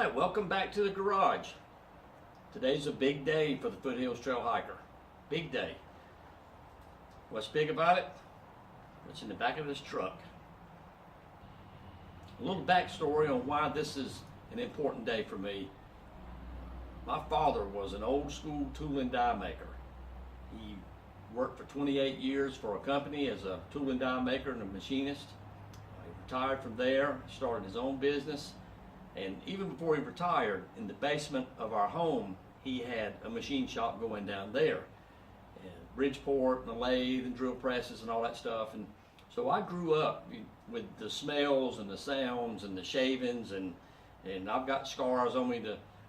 Alright, welcome back to the garage. Today's a big day for the Foothills Trail hiker. Big day. What's big about it? What's in the back of this truck. A little backstory on why this is an important day for me. My father was an old school tool and die maker. He worked for 28 years for a company as a tool and die maker and a machinist. He retired from there, started his own business. And even before he retired, in the basement of our home, he had a machine shop going down there. And Bridgeport and a lathe and drill presses and all that stuff. And so I grew up with the smells and the sounds and the shavings, and I've got scars on me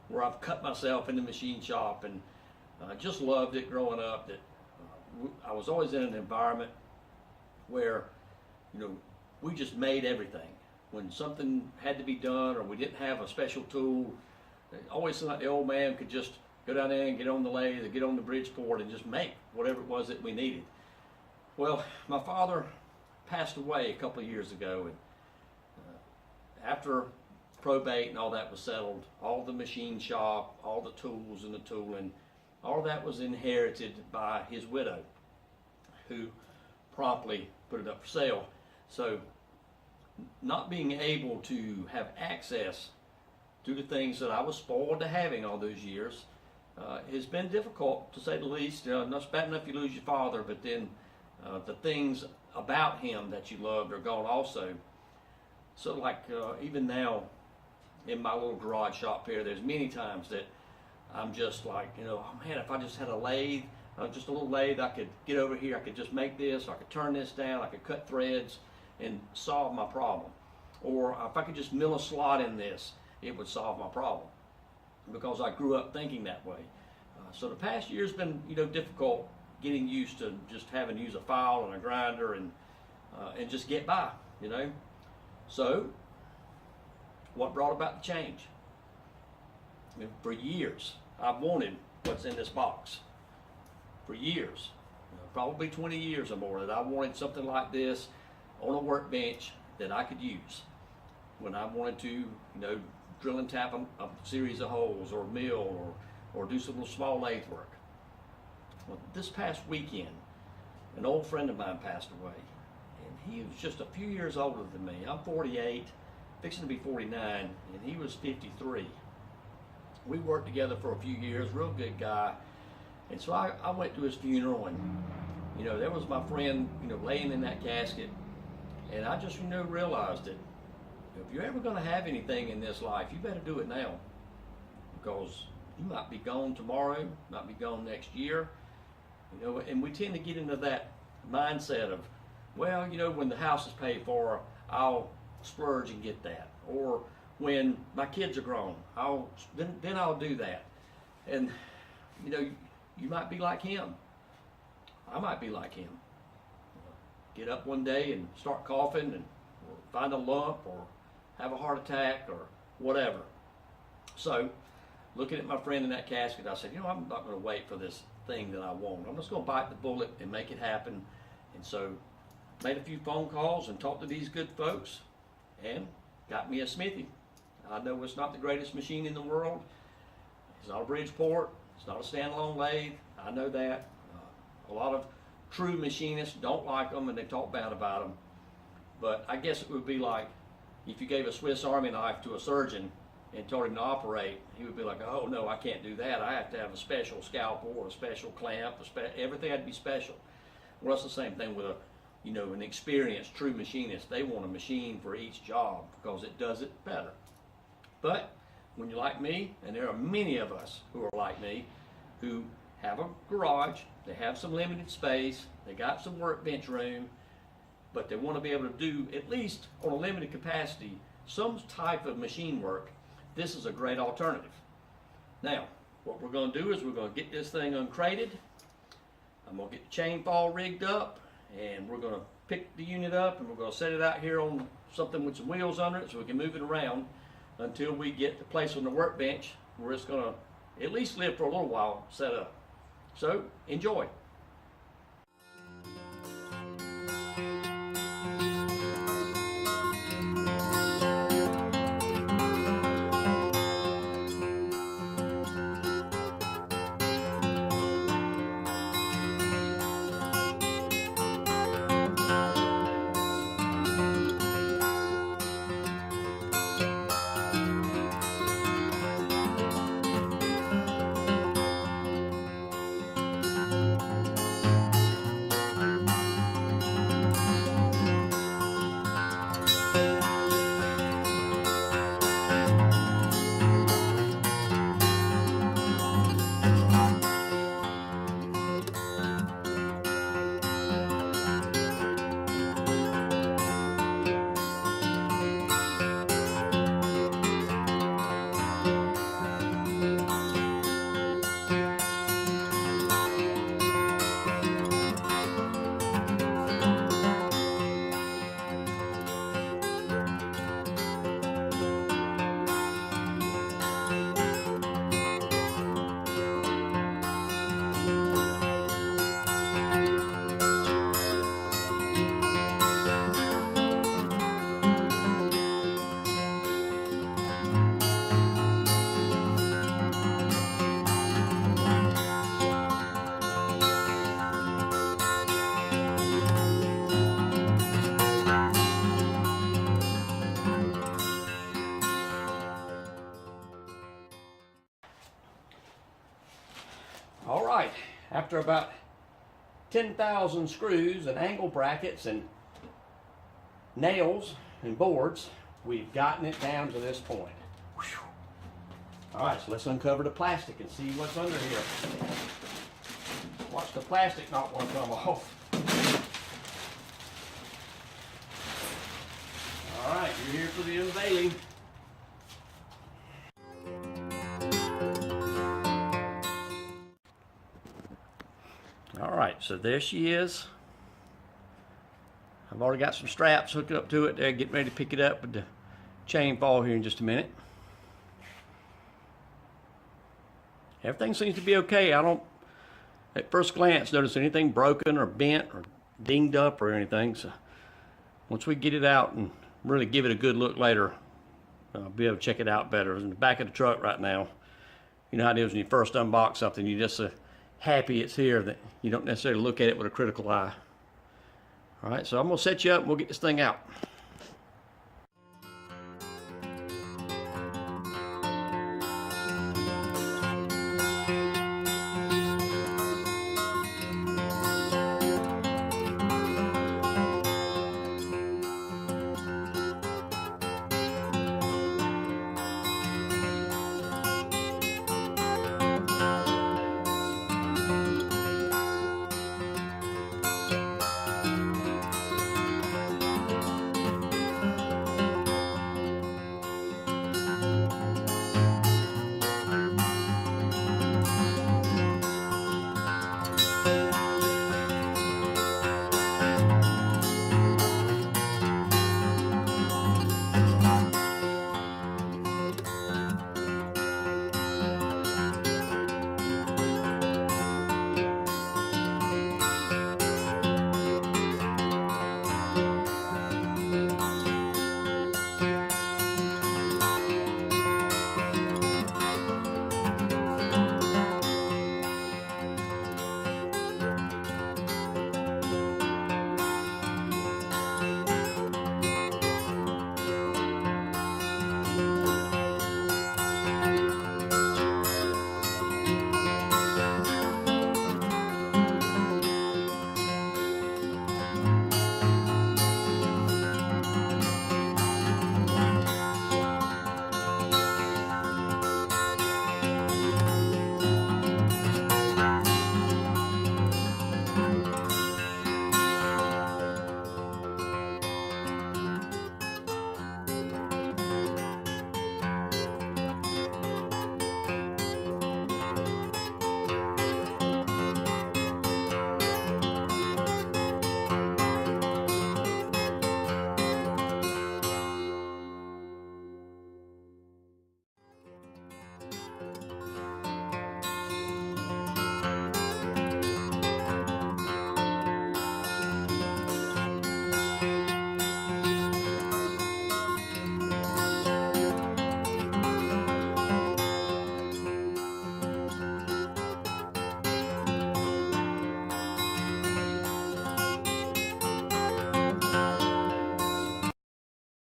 where I've cut myself in the machine shop, and I just loved it growing up. That I was always in an environment where, we just made everything. When something had to be done or we didn't have a special tool, it always seemed like the old man could just go down there and get on the lathe or get on the Bridgeport and just make whatever it was that we needed. Well, my father passed away a couple of years ago, and after probate and all that was settled, all the machine shop, all the tools and the tooling, all that was inherited by his widow, who promptly put it up for sale. So not being able to have access to the things that I was spoiled to having all those years has been difficult, to say the least. It's bad enough you lose your father, but then the things about him that you loved are gone also. So like even now in my little garage shop here, there's many times that I'm just like, oh man, if I just had a lathe, just a little lathe, I could get over here, I could just make this, I could turn this down, I could cut threads and solve my problem. Or if I could just mill a slot in this, it would solve my problem, because I grew up thinking that way. So the past year's been difficult getting used to just having to use a file and a grinder and just get by, So what brought about the change? For years I've wanted what's in this box. For years, probably 20 years or more, that I wanted something like this on a workbench that I could use when I wanted to, drill and tap a series of holes, or mill, or do some little small lathe work. Well, this past weekend, an old friend of mine passed away, and he was just a few years older than me. I'm 48, fixing to be 49, and he was 53. We worked together for a few years, real good guy. And so I went to his funeral, and there was my friend laying in that casket. And I just, realized that if you're ever going to have anything in this life, you better do it now, because you might be gone tomorrow, might be gone next year, and we tend to get into that mindset of, well, when the house is paid for, I'll splurge and get that, or when my kids are grown, then I'll do that. And you might be like him. I might be like him. Get up one day and start coughing, and or find a lump, or have a heart attack, or whatever. So, looking at my friend in that casket, I said, I'm not going to wait for this thing that I want. I'm just going to bite the bullet and make it happen. And so, made a few phone calls and talked to these good folks, and got me a Smithy. I know it's not the greatest machine in the world. It's not a Bridgeport. It's not a standalone lathe. I know that. A lot of true machinists don't like them, and they talk bad about them. But I guess it would be like if you gave a Swiss Army knife to a surgeon and told him to operate, he would be like, oh no, I can't do that. I have to have a special scalpel or a special clamp. Everything had to be special. Well, it's the same thing with an experienced true machinist. They want a machine for each job because it does it better. But when you're like me, and there are many of us who are like me, who have a garage, they have some limited space, they got some workbench room, but they want to be able to do, at least on a limited capacity, some type of machine work, this is a great alternative. Now, what we're going to do is we're going to get this thing uncrated. I'm going to get the chain fall rigged up, and we're going to pick the unit up, and we're going to set it out here on something with some wheels under it so we can move it around until we get the place on the workbench where it's going to at least live for a little while set up. So, enjoy. after about 10,000 screws and angle brackets and nails and boards, we've gotten it down to this point. Whew. All right, so let's uncover the plastic and see what's under here. Watch the plastic not want to come off. All right, you're here for the unveiling. All right, so there she is. I've already got some straps hooked up to it there, getting ready to pick it up with the chain fall here in just a minute. Everything seems to be okay. I don't, at first glance, notice anything broken or bent or dinged up or anything. So once we get it out and really give it a good look later, I'll be able to check it out better. It's in the back of the truck right now. You know how it is when you first unbox something, you're just so happy it's here that you don't necessarily look at it with a critical eye. All right, so I'm gonna set you up and we'll get this thing out.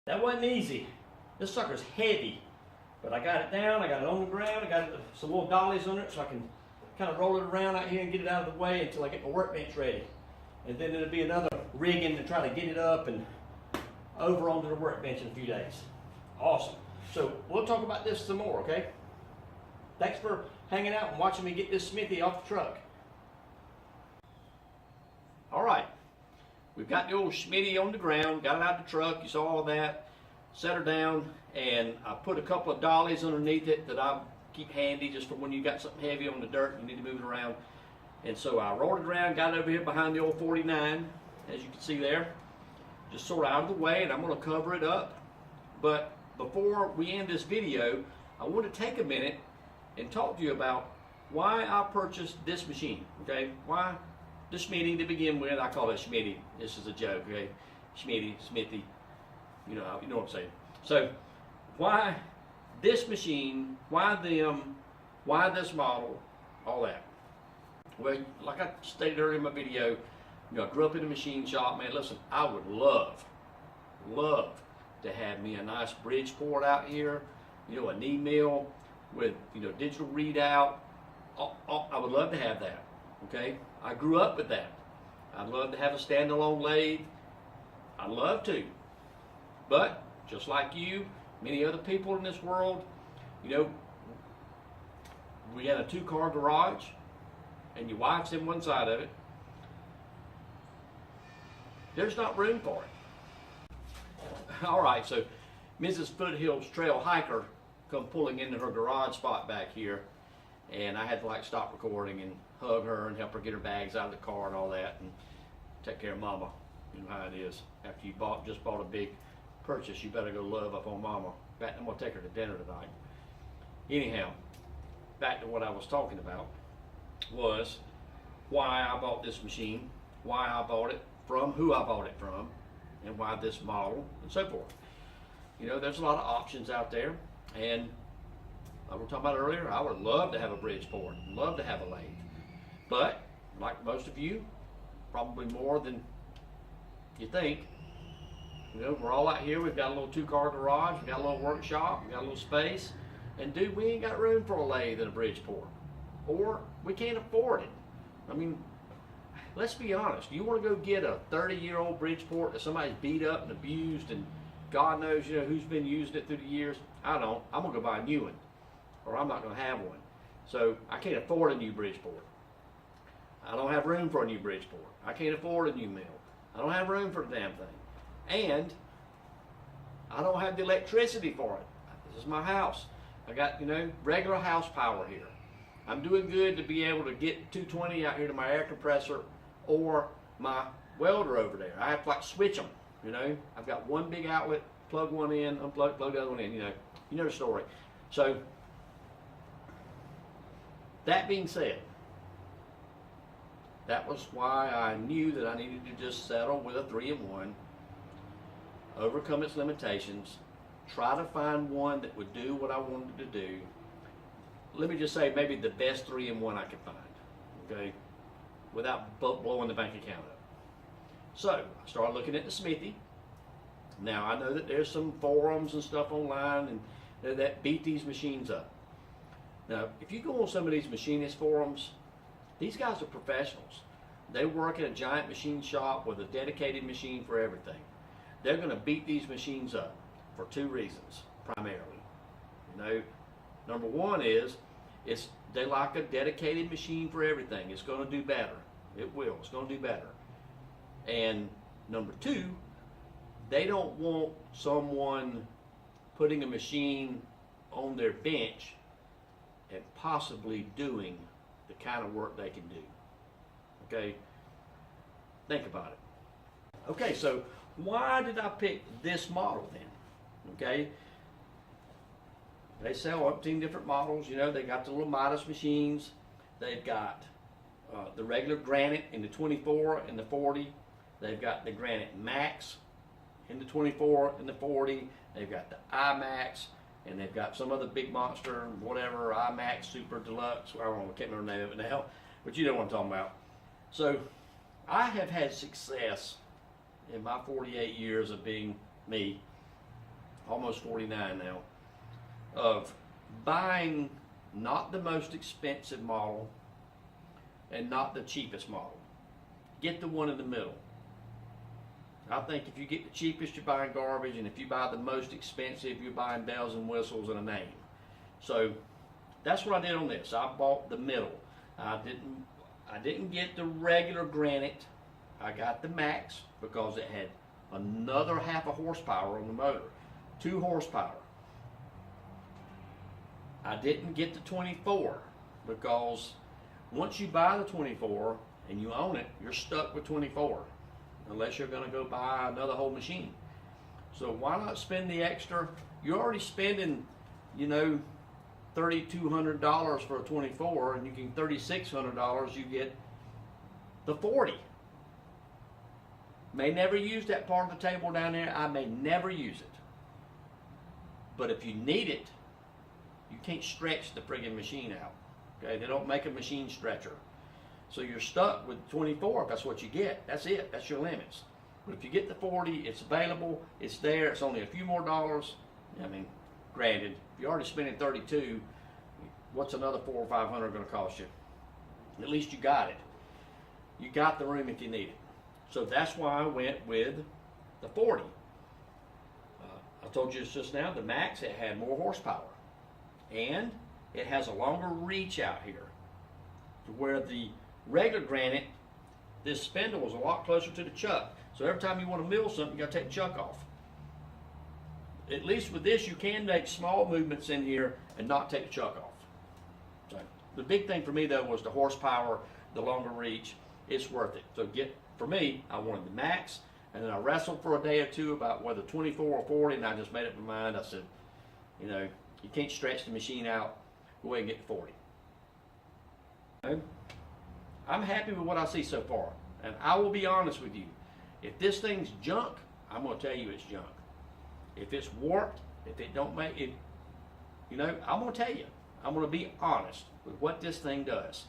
That wasn't easy. This sucker's heavy, but I got it down, I got it on the ground, I got some little dollies on it so I can kind of roll it around out here and get it out of the way until I get my workbench ready. And then it'll be another rigging to try to get it up and over onto the workbench in a few days. Awesome. So we'll talk about this some more, okay? Thanks for hanging out and watching me get this Smithy off the truck. All right. We've got the old Smitty on the ground, got it out the truck, you saw all that, set her down, and I put a couple of dollies underneath it that I keep handy just for when you got something heavy on the dirt and you need to move it around. And so I rolled it around, got it over here behind the old 49, as you can see there, just sort of out of the way, and I'm going to cover it up. But before we end this video, I want to take a minute and talk to you about why I purchased this machine, okay? Why the Smitty to begin with. I call it Smitty. This is a joke, okay? Smitty, Smithy, you know what I'm saying. So why this machine, why them, why this model, all that. Well, like I stated earlier in my video, you know, I grew up in a machine shop, man. Listen, I would love to have me a nice Bridgeport out here, you know, a knee mill with, you know, digital readout. I would love to have that. Okay, I grew up with that. I'd love to have a standalone lathe. I'd love to. But, just like you, many other people in this world, you know, we had a 2-car garage, and your wife's in one side of it. There's not room for it. All right, so Mrs. Foothills Trail Hiker come pulling into her garage spot back here, and I had to like stop recording and hug her and help her get her bags out of the car and all that, and take care of Mama. You know how it is. After you just bought a big purchase, you better go love up on Mama. In fact, I'm gonna take her to dinner tonight. Anyhow, back to what I was talking about was why I bought this machine, why I bought it from, who I bought it from, and why this model, and so forth. You know, there's a lot of options out there, and like we were talking about earlier, I would love to have a Bridgeport, love to have a lathe. But, like most of you, probably more than you think, you know, we're all out here, we've got a little 2-car garage, we've got a little workshop, we've got a little space, and dude, we ain't got room for a lathe in a Bridgeport. Or, we can't afford it. I mean, let's be honest, you want to go get a 30-year-old Bridgeport that somebody's beat up and abused and God knows, you know, who's been using it through the years? I don't. I'm going to go buy a new one, or I'm not going to have one. So I can't afford a new Bridgeport. I don't have room for a new Bridgeport. I can't afford a new mill. I don't have room for the damn thing. And I don't have the electricity for it. This is my house. I got, you know, regular house power here. I'm doing good to be able to get 220 out here to my air compressor or my welder over there. I have to like switch them, you know. I've got one big outlet, plug one in, unplug, plug the other one in, you know the story. So, that being said, that was why I knew that I needed to just settle with a 3-in-1, overcome its limitations, try to find one that would do what I wanted to do. Let me just say, maybe the best 3-in-1 I could find, okay, without blowing the bank account up. So, I started looking at the Smithy. Now, I know that there's some forums and stuff online and that beat these machines up. Now, if you go on some of these machinist forums, these guys are professionals. They work in a giant machine shop with a dedicated machine for everything. They're going to beat these machines up for 2 reasons, primarily. You know, number one is, they like a dedicated machine for everything. It's going to do better. It will. It's going to do better. And number 2, they don't want someone putting a machine on their bench and possibly doing the kind of work they can do. Okay? Think about it. Okay, so why did I pick this model then? Okay? They sell 18 different models. You know, they got the little Midas machines. They've got the regular Granite in the 24 and the 40. They've got the Granite Max in the 24 and the 40. They've got the iMax, and they've got some other big monster, whatever, iMax Super Deluxe. I don't know, I can't remember the name of it now, but you know what I'm talking about. So I have had success in my 48 years of being me, almost 49 now, of buying not the most expensive model and not the cheapest model. Get the one in the middle. I think if you get the cheapest, you're buying garbage, and if you buy the most expensive, you're buying bells and whistles and a name. So that's what I did on this. I bought the middle. I didn't get the regular Granite. I got the Max because it had another half a horsepower on the motor, 2 horsepower. I didn't get the 24 because once you buy the 24 and you own it, you're stuck with 24 unless you're going to go buy another whole machine. So why not spend the extra? You're already spending, you know, $3,200 for a 24, and you can $3,600 you get the 40. May never use that part of the table down there. I may never use it. But if you need it, you can't stretch the friggin' machine out. Okay, they don't make a machine stretcher. So you're stuck with 24 if that's what you get. That's it. That's your limits. But if you get the 40, it's available. It's there. It's only a few more dollars. I mean, granted, if you're already spending 32, what's another $400 or $500 going to cost you? At least you got it. you got the room if you need it. So that's why I went with the 40. I told you this just now, the Max, it had more horsepower. And it has a longer reach out here. To where the regular granite, this spindle is a lot closer to the chuck. So every time you want to mill something, you got to take the chuck off. At least with this, you can make small movements in here and not take the chuck off. So the big thing for me though was the horsepower, the longer reach. It's worth it. So for me, I wanted the Max, and then I wrestled for a day or two about whether 24 or 40, and I just made up my mind. I said, you know, you can't stretch the machine out. Go ahead and get the 40. I'm happy with what I see so far, and I will be honest with you. If this thing's junk, I'm going to tell you it's junk. If it's warped, if it don't make it, you know, I'm going to tell you. I'm going to be honest with what this thing does.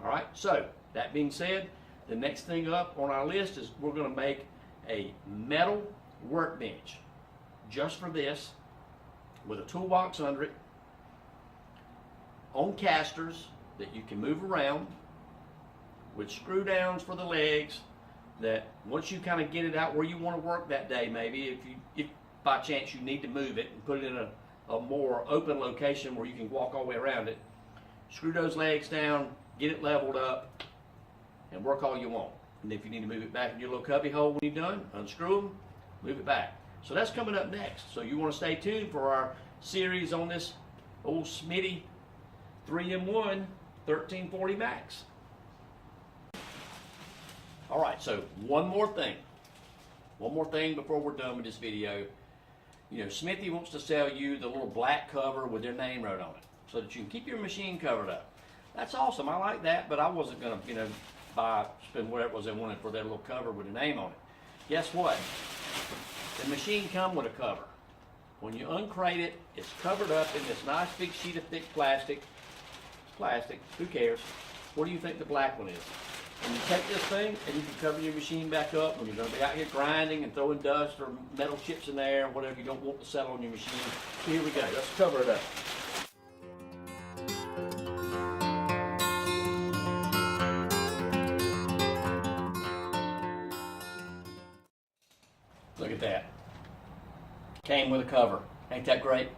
All right, so that being said, the next thing up on our list is we're going to make a metal workbench just for this, with a toolbox under it, on casters that you can move around, with screw downs for the legs, that once you kind of get it out where you want to work that day, maybe if by chance you need to move it and put it in a more open location where you can walk all the way around it, screw those legs down, get it leveled up, and work all you want. And if you need to move it back in your little cubby hole when you're done, unscrew them, move it back. So that's coming up next. So you want to stay tuned for our series on this old Smithy 3-in-1 1340 Max. All right, so one more thing before we're done with this video. You know, Smithy wants to sell you the little black cover with their name wrote on it, so that you can keep your machine covered up. That's awesome. I like that, but I wasn't going to, you know, spend whatever it was they wanted for their little cover with a name on it. Guess what? The machine comes with a cover. When you uncrate it, it's covered up in this nice big sheet of thick plastic. It's plastic. Who cares? What do you think the black one is? And you take this thing and you can cover your machine back up when you're going to be out here grinding and throwing dust or metal chips in there, whatever you don't want to settle on your machine. So here we go. Let's cover it up. Look at that. Came with a cover. Ain't that great?